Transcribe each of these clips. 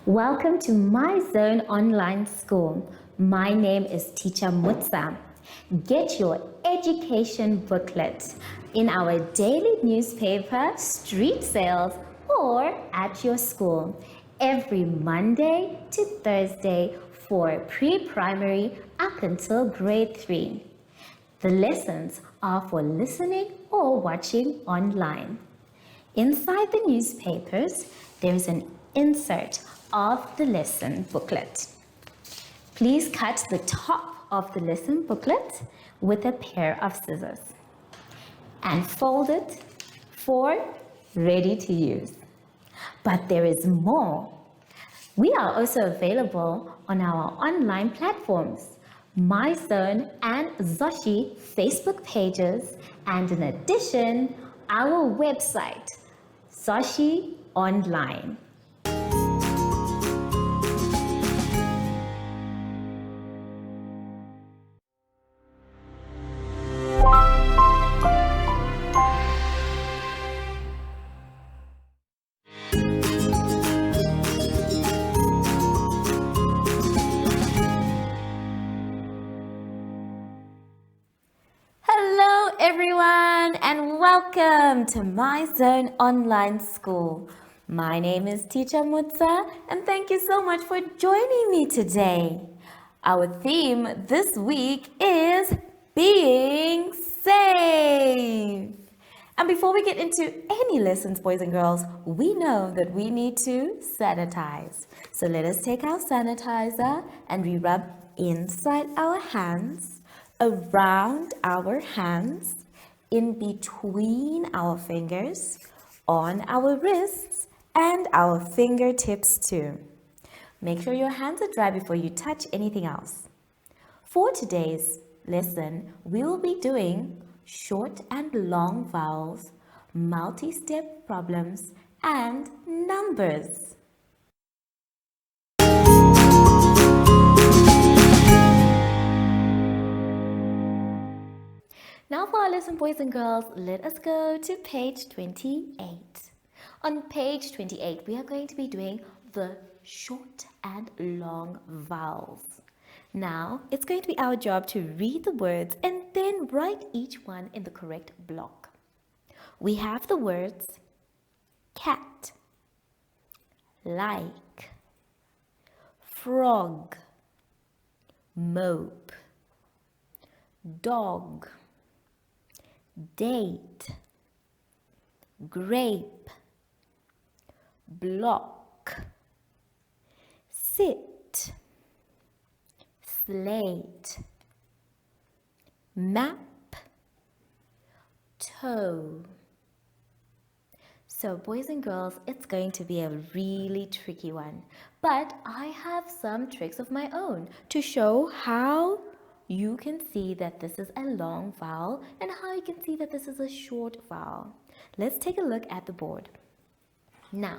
Welcome to My Zone Online School. My name is Teacher Mutsa. Get your education booklet in our daily newspaper, street sales, or at your school every Monday to Thursday for pre-primary up until grade 3. The lessons are for listening or watching online. Inside the newspapers, there is an insert of the lesson booklet. Please cut the top of the lesson booklet with a pair of scissors and fold it for ready to use. But there is more. We are also available on our online platforms, MyZone and Zoshi Facebook pages, and in addition, our website, Zoshi Online. Hello everyone and welcome to My Zone Online School. My name is Teacher Mutsa and thank you so much for joining me today. Our theme this week is being safe. And before we get into any lessons, boys and girls, we know that we need to sanitize. So let us take our sanitizer and we rub inside our hands, around our hands, in between our fingers, on our wrists, and our fingertips too. Make sure your hands are dry before you touch anything else. For today's lesson, we will be doing short and long vowels, multi-step problems, and numbers. Now for our lesson, boys and girls, let us go to page 28. On page 28, we are going to be doing the short and long vowels. Now, it's going to be our job to read the words and then write each one in the correct block. We have the words cat, like, frog, mope, dog, date, grape, block, sit, slate, map, toe. So boys and girls, it's going to be a really tricky one, but I have some tricks of my own to show how you can see that this is a long vowel and how you can see that this is a short vowel. Let's take a look at the board. Now,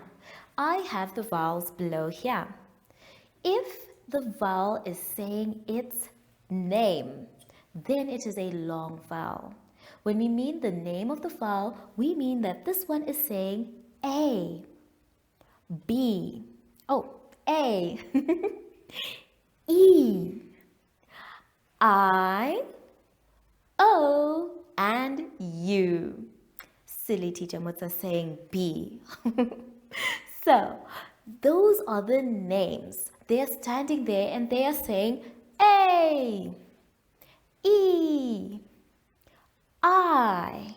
I have the vowels below here. If the vowel is saying its name, then it is a long vowel. When we mean the name of the vowel, we mean that this one is saying A, B, A, E, I, O, and U. Silly Teacher Mutsa saying B. So, those are the names. They are standing there and they are saying A, E, I,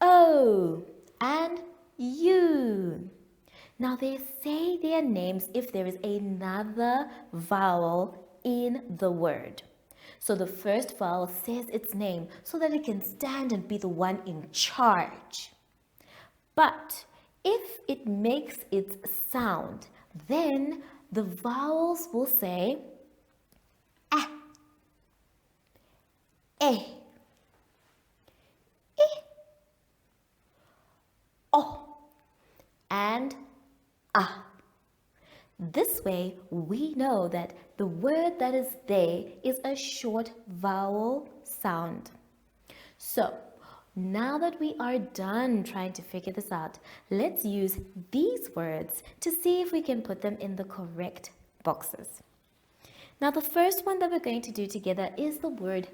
O, and U. Now they say their names if there is another vowel in the word. So the first vowel says its name so that it can stand and be the one in charge. But if it makes its sound, then the vowels will say A, E, O, and A. This way, we know that the word that is there is a short vowel sound. So, Now that we are done trying to figure this out, let's use these words to see if we can put them in the correct boxes. Now, the first one that we're going to do together is the word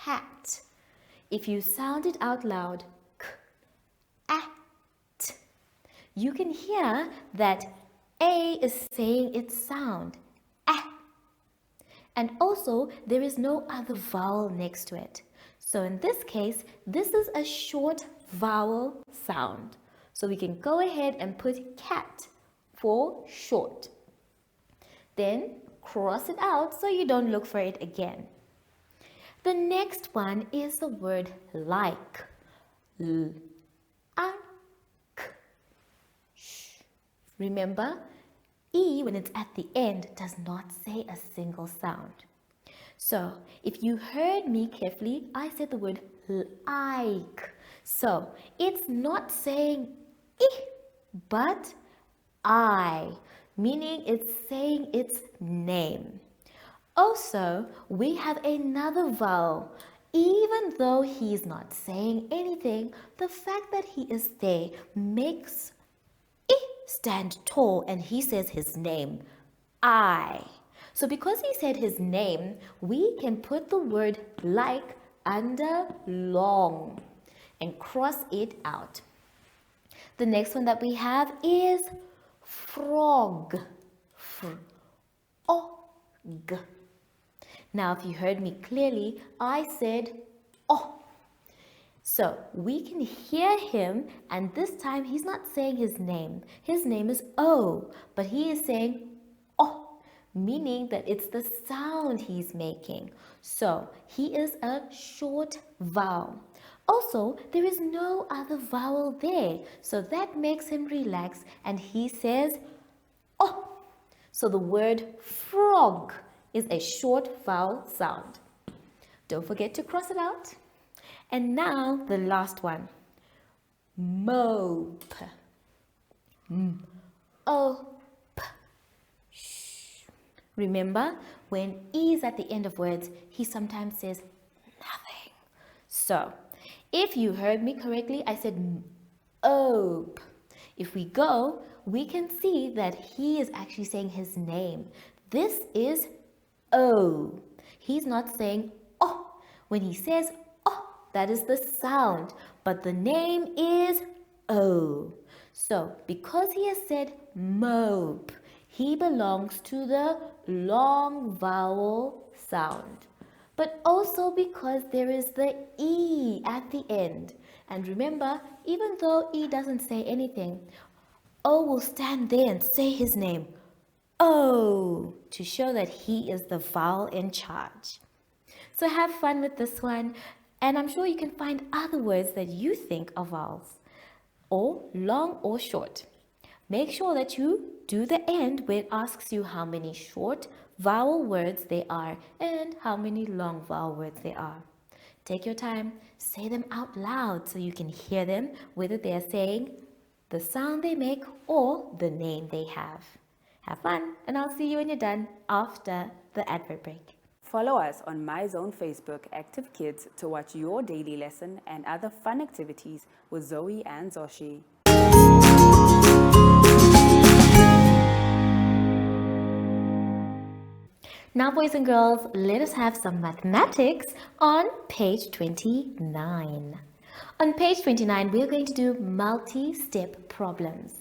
cat. If you sound it out loud, k-at, you can hear that A is saying its sound, ah. And also, there is no other vowel next to it. So in this case, this is a short vowel sound. So we can go ahead and put cat for short. Then cross it out so you don't look for it again. The next one is the word like. L-I-K. Remember, E, when it's at the end, does not say a single sound. So, if you heard me carefully, I said the word like. So, it's not saying I, but I, meaning it's saying its name. Also, we have another vowel. Even though he's not saying anything, the fact that he is there makes I stand tall, and he says his name, I. So because he said his name, we can put the word like under long and cross it out. The next one that we have is frog. Frog. Now, if you heard me clearly, I said oh. So we can hear him, and this time he's not saying his name. His name is O, but he is saying oh, meaning that it's the sound he's making. So he is a short vowel. Also, there is no other vowel there, so that makes him relax, and he says oh. So the word frog is a short vowel sound. Don't forget to cross it out. And now the last one, mope. M-O-P. Remember, when E is at the end of words, he sometimes says nothing. So, if you heard me correctly, I said ope. If we go, we can see that he is actually saying his name. This is O. He's not saying oh. When he says oh, that is the sound, but the name is O. So, because he has said mope, he belongs to the long vowel sound. But also because there is the E at the end. And remember, even though E doesn't say anything, O will stand there and say his name, O, to show that he is the vowel in charge. So have fun with this one, and I'm sure you can find other words that you think are vowels, or long or short. Make sure that you do the end where it asks you how many short vowel words there are and how many long vowel words there are. Take your time, say them out loud so you can hear them, whether they are saying the sound they make or the name they have. Have fun, and I'll see you when you're done after the advert break. Follow us on MyZone Facebook Active Kids to watch your daily lesson and other fun activities with Zoe and Zoshi. Now, boys and girls, let us have some mathematics on page 29. On page 29, we're going to do multi-step problems.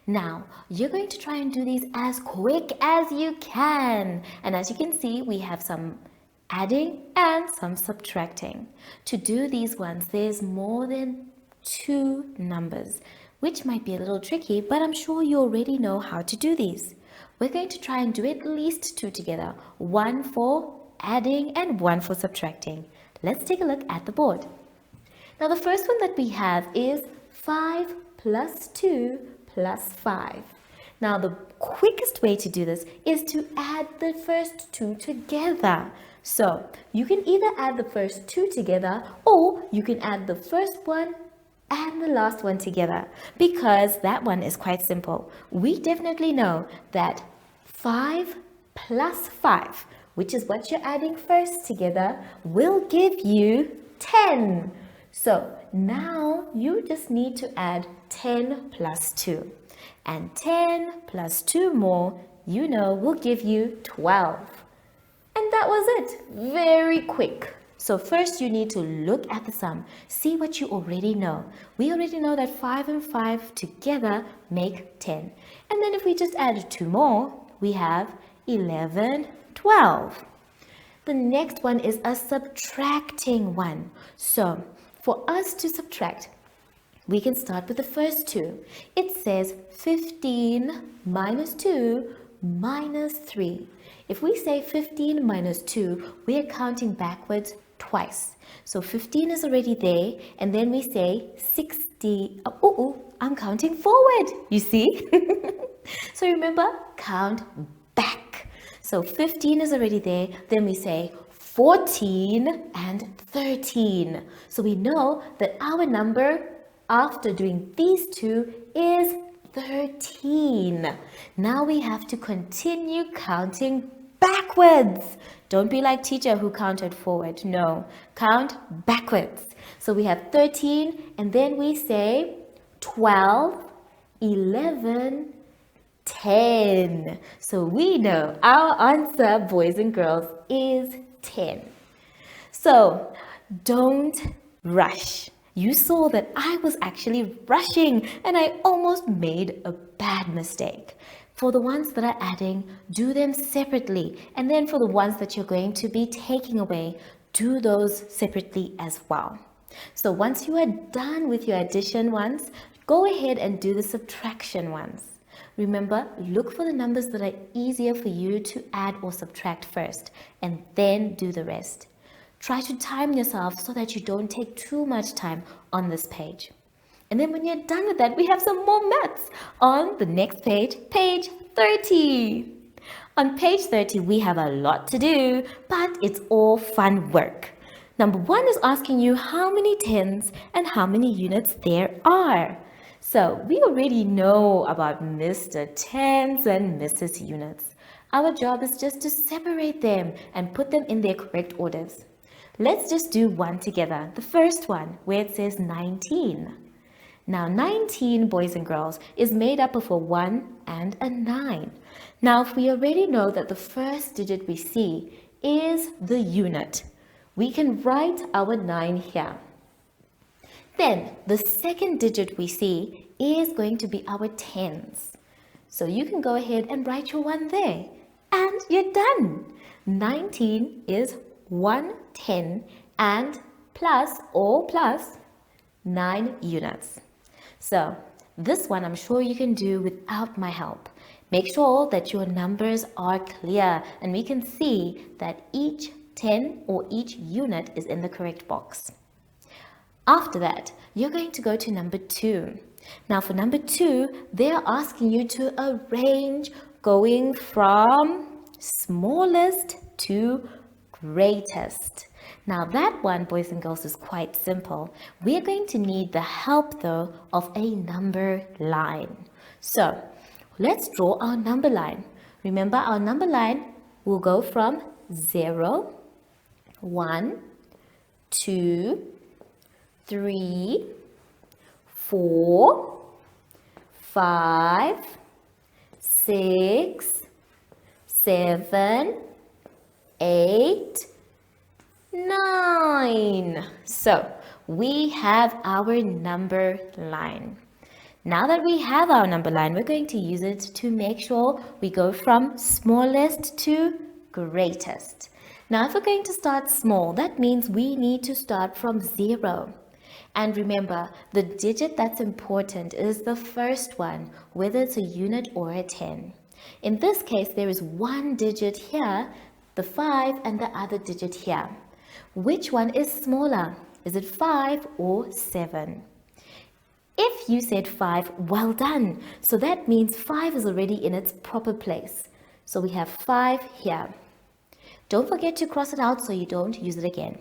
Now, you're going to try and do these as quick as you can. And as you can see, we have some adding and some subtracting. To do these ones, there's more than 2 numbers, which might be a little tricky, but I'm sure you already know how to do these. We're going to try and do at least 2 together, 1 for adding and 1 for subtracting. Let's take a look at the board. Now, the first one that we have is 5 plus 2 plus 5. Now, the quickest way to do this is to add the first 2 together. So, you can either add the first 2 together, or you can add the first one and the last one together, because that one is quite simple. We definitely know that 5 plus 5, which is what you're adding first together, will give you 10. So now you just need to add 10 plus 2. And 10 plus 2 more, will give you 12. And that was it. Very quick. So first you need to look at the sum. See what you already know. We already know that 5 and 5 together make 10. And then if we just add 2 more, we have 11, 12. The next one is a subtracting one. So for us to subtract, we can start with the first two. It says 15 minus 2 minus 3. If we say 15 minus 2, we are counting backwards twice. So 15 is already there, and then we say 60. I'm counting forward, you see? So remember, count back. So 15 is already there, then we say 14 and 13. So we know that our number after doing these two is 13. Now we have to continue counting backwards. Don't be like teacher who counted forward. No, count backwards. So we have 13 and then we say 12, 11, 10. So we know our answer, boys and girls, is 10. So don't rush. You saw that I was actually rushing and I almost made a bad mistake. For the ones that are adding, do them separately. And then for the ones that you're going to be taking away, do those separately as well. So once you are done with your addition ones, go ahead and do the subtraction ones. Remember, look for the numbers that are easier for you to add or subtract first, and then do the rest. Try to time yourself so that you don't take too much time on this page. And then when you're done with that, we have some more maths on the next page, page 30. On page 30, we have a lot to do, but it's all fun work. Number 1 is asking you how many tens and how many units there are. So we already know about Mr. Tens and Mrs. Units. Our job is just to separate them and put them in their correct orders. Let's just do one together. The first one, where it says 19. Now 19, boys and girls, is made up of a 1 and a 9. Now if we already know that the first digit we see is the unit, we can write our 9 here. Then the second digit we see is going to be our tens. So you can go ahead and write your 1 there. And you're done. 19 is 110 and plus 9 units. So this one I'm sure you can do without my help. Make sure that your numbers are clear and we can see that each 10 or each unit is in the correct box. After that, you're going to go to number 2. Now for number 2, they're asking you to arrange going from smallest to greatest. Now that one, boys and girls, is quite simple. We're going to need the help though of a number line. So let's draw our number line. Remember, our number line will go from 0, 1, 2, 3, 4, 5, 6, 7, 8, 9. So we have our number line. Now that we have our number line, we're going to use it to make sure we go from smallest to greatest. Now if we're going to start small, that means we need to start from 0. And remember, the digit that's important is the first one, whether it's a unit or a 10. In this case, there is one digit here, the 5, and the other digit here. Which one is smaller? Is it 5 or 7? If you said 5, well done. So that means 5 is already in its proper place. So we have 5 here. Don't forget to cross it out so you don't use it again.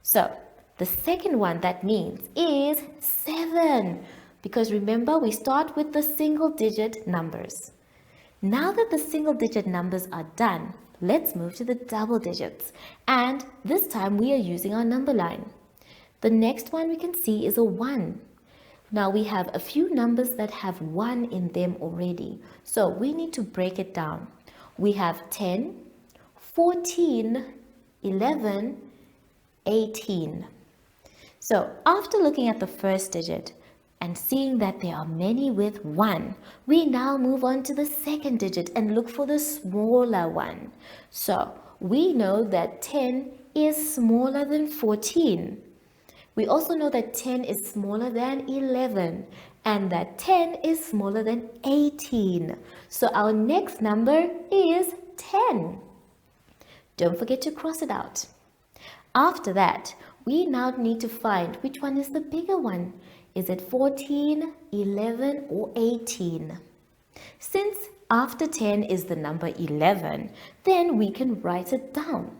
So the second one that means is 7. Because remember, we start with the single digit numbers. Now that the single digit numbers are done, let's move to the double digits. And this time we are using our number line. The next one we can see is a 1. Now we have a few numbers that have 1 in them already. So we need to break it down. We have 10, 14, 11, 18. So after looking at the first digit and seeing that there are many with 1, we now move on to the second digit and look for the smaller one. So we know that 10 is smaller than 14. We also know that 10 is smaller than 11 and that 10 is smaller than 18. So our next number is 10. Don't forget to cross it out. After that, we now need to find which one is the bigger one. Is it 14, 11 or 18? Since after 10 is the number 11, then we can write it down.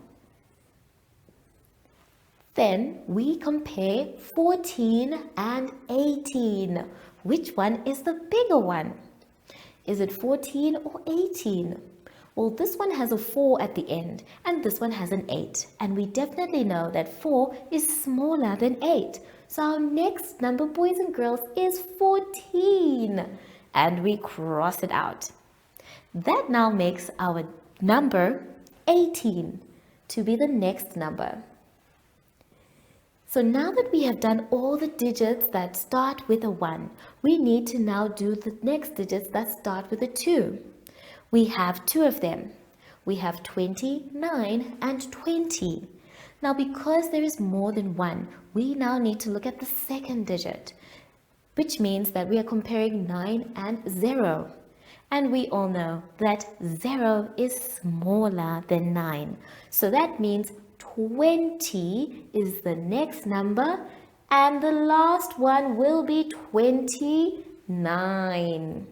Then we compare 14 and 18. Which one is the bigger one? Is it 14 or 18? Well, this one has a 4 at the end and this one has an 8. And we definitely know that 4 is smaller than 8. So our next number, boys and girls, is 14. And we cross it out. That now makes our number 18 to be the next number. So now that we have done all the digits that start with a 1, we need to now do the next digits that start with a 2. We have 2 of them. We have 29 and 20. Now because there is more than 1, we now need to look at the second digit, which means that we are comparing 9 and 0. And we all know that 0 is smaller than 9. So that means 20 is the next number and the last one will be 29.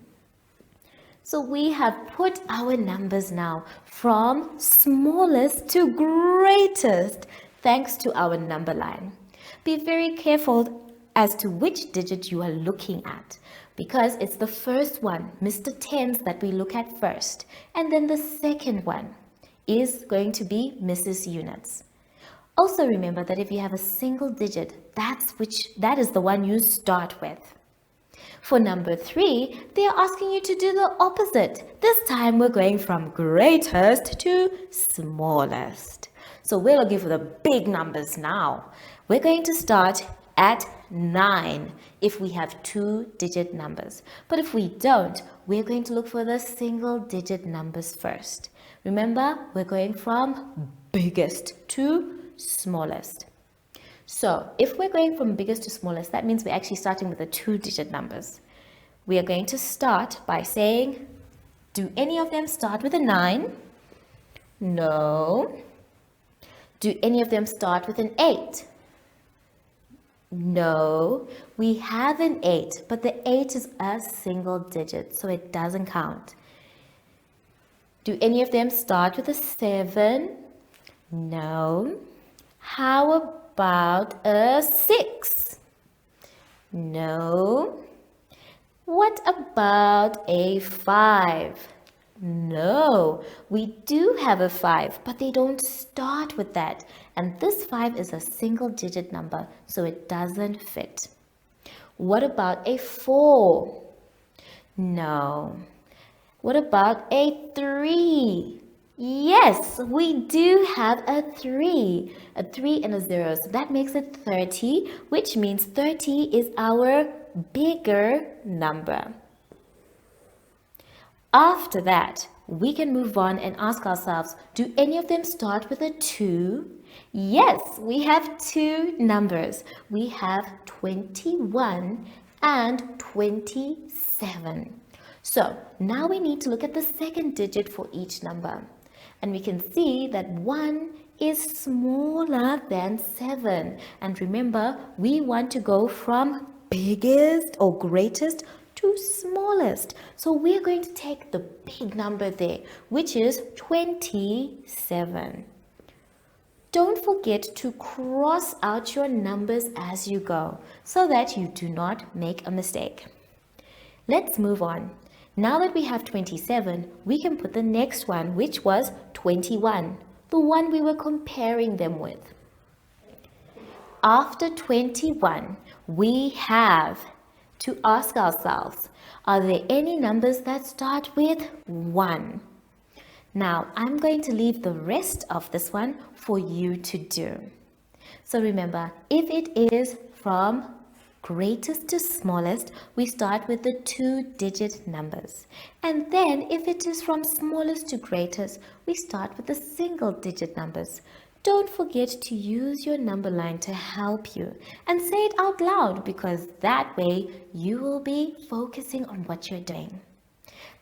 So we have put our numbers now from smallest to greatest thanks to our number line. Be very careful as to which digit you are looking at because it's the first one, Mr. Tens, that we look at first, and then the second one is going to be Mrs. Units. Also remember that if you have a single digit, that is the one you start with. For number 3, they are asking you to do the opposite. This time we're going from greatest to smallest. So we're looking for the big numbers now. We're going to start at 9 if we have 2-digit numbers. But if we don't, we're going to look for the single-digit numbers first. Remember, we're going from biggest to smallest. So if we're going from biggest to smallest, that means we're actually starting with the 2-digit numbers. We are going to start by saying, do any of them start with a 9? No. Do any of them start with an 8? No. We have an 8, but the 8 is a single digit, so it doesn't count. Do any of them start with a 7? No. How about a 6? No. What about a 5? No. We do have a 5, but they don't start with that. And this 5 is a single digit number, so it doesn't fit. What about a 4? No. What about a 3? Yes, we do have a 3. A 3 and a 0. So that makes it 30, which means 30 is our bigger number. After that, we can move on and ask ourselves, do any of them start with a 2? Yes, we have 2 numbers. We have 21 and 27. So now we need to look at the second digit for each number. And we can see that 1 is smaller than 7. And remember, we want to go from biggest or greatest to smallest. So we're going to take the big number there, which is 27. Don't forget to cross out your numbers as you go so that you do not make a mistake. Let's move on. Now that we have 27, we can put the next one, which was 21, the one we were comparing them with. after 21, we have to ask ourselves, are there any numbers that start with 1? Now, I'm going to leave the rest of this one for you to do. So remember, if it is from greatest to smallest, we start with the 2-digit numbers. And then if it is from smallest to greatest, we start with the single-digit numbers. Don't forget to use your number line to help you and say it out loud, because that way you will be focusing on what you're doing.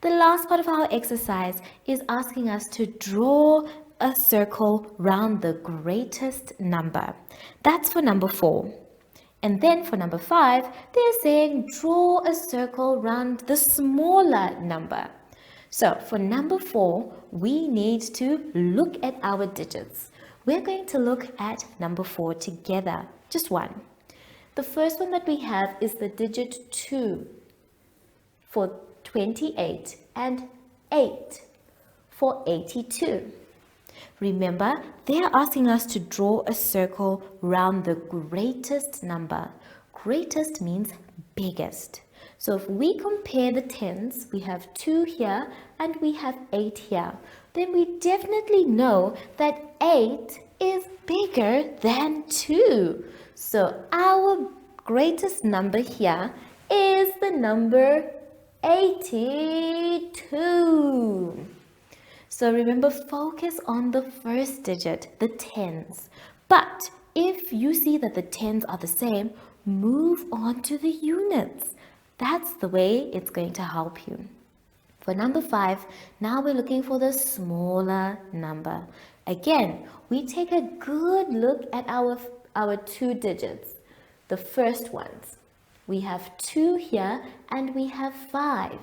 The last part of our exercise is asking us to draw a circle round the greatest number. That's for number 4. And then for number 5, they're saying draw a circle round the smaller number. So for number 4, we need to look at our digits. We're going to look at number 4 together, just one. The first one that we have is the digit 2 for 28 and 8 for 82. Remember, they are asking us to draw a circle round the greatest number. Greatest means biggest. So if we compare the tens, we have 2 here and we have 8 here. Then we definitely know that 8 is bigger than 2. So our greatest number here is the number 82. So remember, focus on the first digit, the tens. But if you see that the tens are the same, move on to the units. That's the way it's going to help you. For number 5, now we're looking for the smaller number. Again, we take a good look at our 2 digits, the first ones. We have 2 here and we have 5.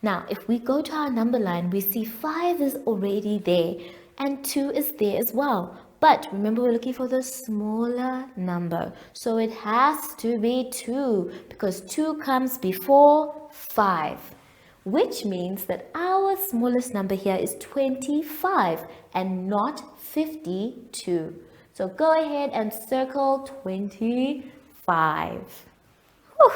Now, if we go to our number line, we see 5 is already there and 2 is there as well. But remember, we're looking for the smaller number. So it has to be 2 because 2 comes before 5, which means that our smallest number here is 25 and not 52. So go ahead and circle 25. Whew.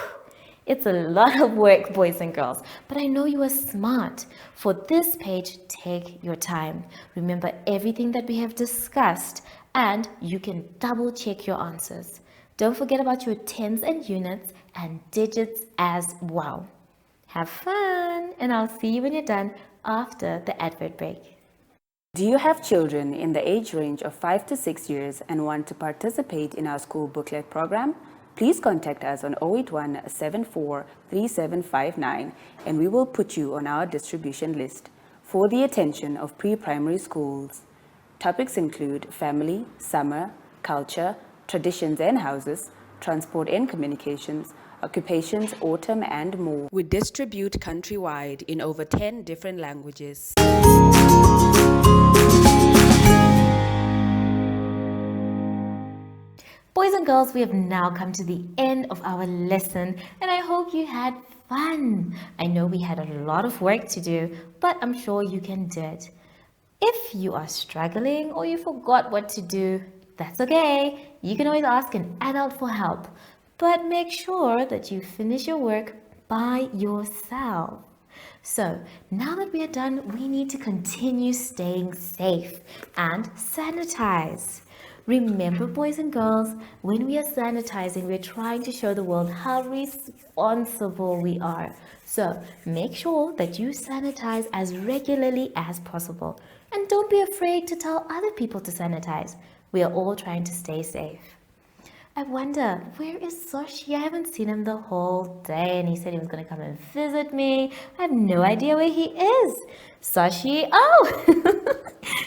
It's a lot of work, boys and girls, but I know you are smart. For this page, take your time. Remember everything that we have discussed, and you can double check your answers. Don't forget about your tens and units and digits as well. Have fun, and I'll see you when you're done after the advert break. Do you have children in the age range of 5 to 6 years and want to participate in our school booklet program? Please contact us on 081 74 3759 and we will put you on our distribution list for the attention of pre-primary schools. Topics include family, summer, culture, traditions and houses, transport and communications, occupations, autumn and more. We distribute countrywide in over 10 different languages. Boys and girls, we have now come to the end of our lesson, and I hope you had fun. I know we had a lot of work to do, but I'm sure you can do it. If you are struggling or you forgot what to do, that's okay. You can always ask an adult for help, but make sure that you finish your work by yourself. So now that we are done, we need to continue staying safe and sanitize. Remember, boys and girls, when we are sanitizing, we're trying to show the world how responsible we are. So make sure that you sanitize as regularly as possible. And don't be afraid to tell other people to sanitize. We are all trying to stay safe. I wonder, where is Soshi? I haven't seen him the whole day, and he said he was going to come and visit me. I have no idea where he is. Soshi, oh,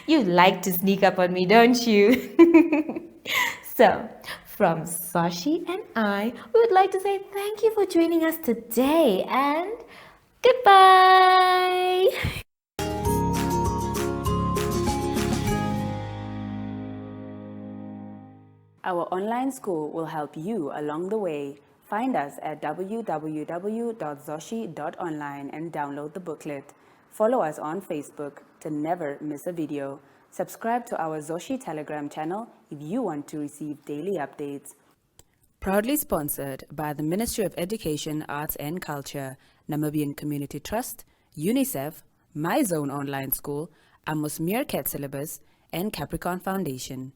you like to sneak up on me, don't you? So, from Soshi and I, we would like to say thank you for joining us today, and goodbye. Our online school will help you along the way. Find us at www.zoshi.online and download the booklet. Follow us on Facebook to never miss a video. Subscribe to our Zoshi Telegram channel if you want to receive daily updates. Proudly sponsored by the Ministry of Education, Arts and Culture, Namibian Community Trust, UNICEF, My Zone Online School, Amos Meerkat Syllabus, and Capricorn Foundation.